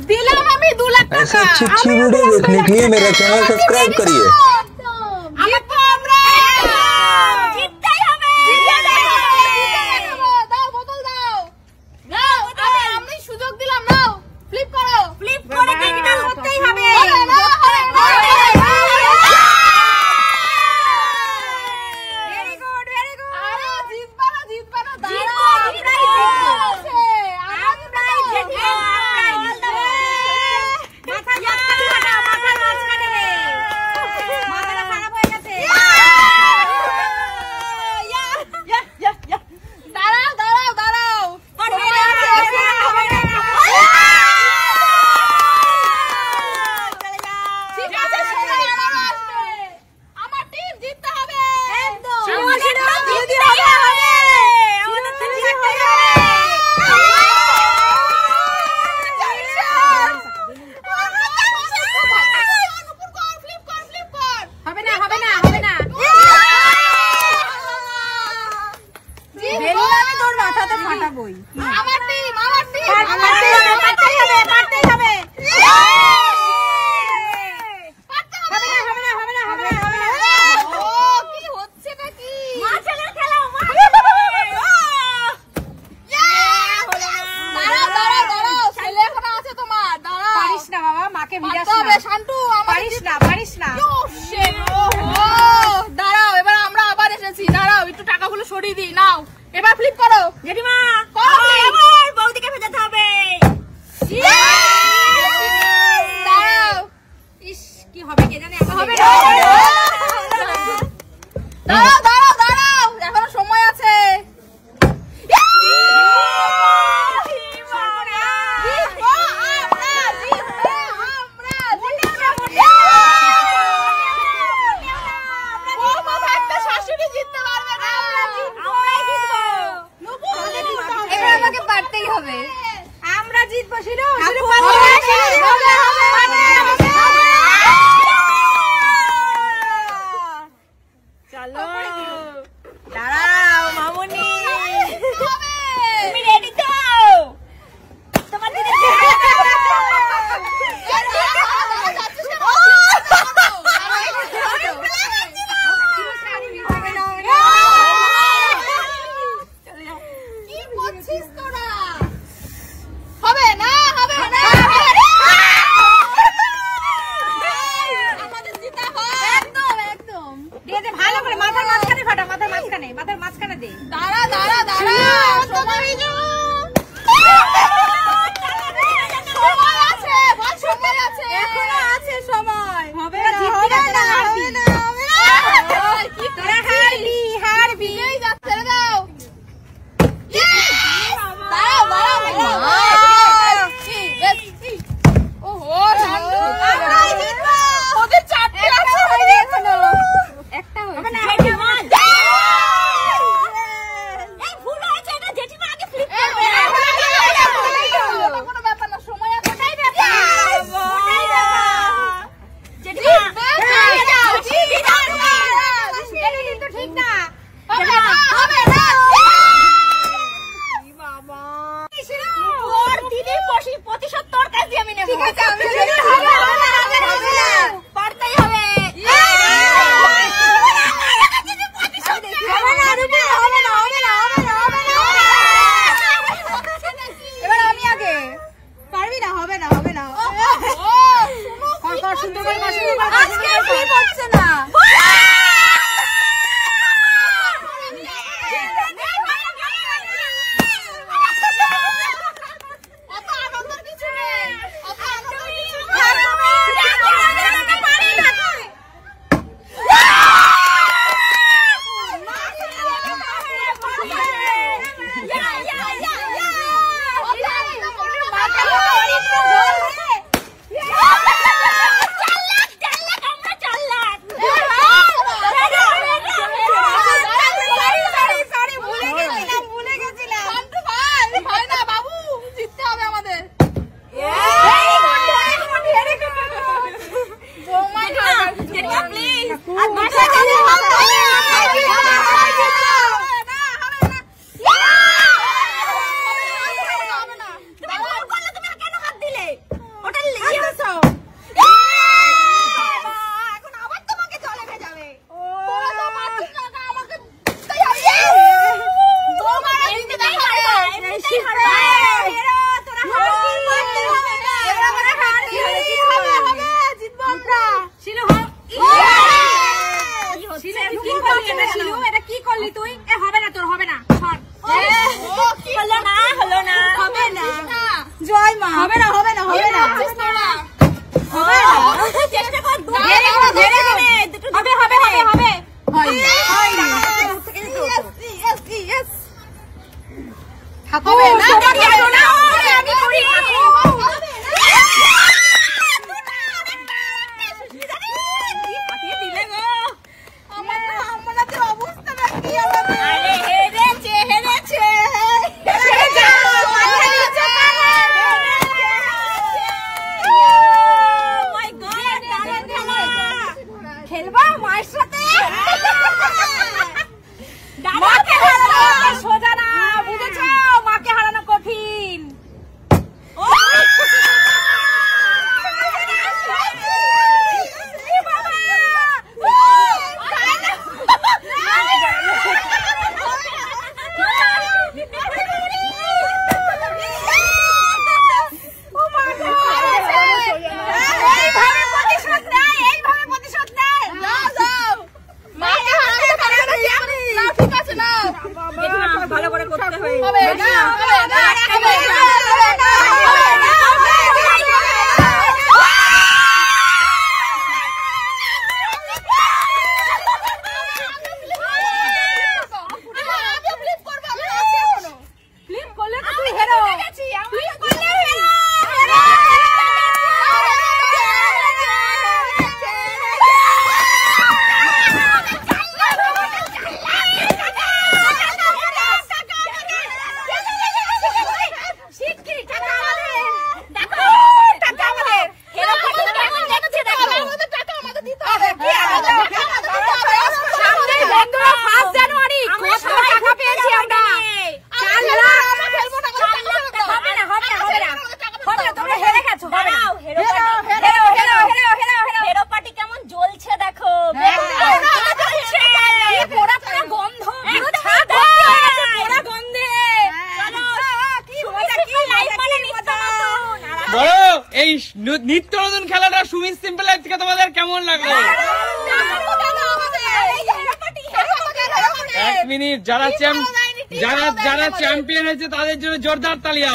दिला हमें 2 लाख का। ऐसे अच्छी वीडियो देखने के लिए मेरा चैनल सब्सक्राइब करिए। না হবে না হবে না হবে না হবে না চেষ্টা কর ধরে ধরে হবে হবে হবে হবে হয় না হয় না ইয়েস ইয়েস হবে না না আমি করি দিলে গো আমার অবস্থা না কি হবে আরে হেরেছে হেরেছে খেলবা মায়ের সাথে মাকে হারানো সোজা না বুঝেছো মাকে হারানো কঠিন ভালো করে করতে হবে এই নিত্য নতুন খেলাটা সুমিত সিম্পল লাইফ থেকে তোমাদের কেমন লাগলো? 1 মিনিট। যারা চ্যাম্পিয়ন হয়েছে তাদের জন্য জোরদার তালিয়া।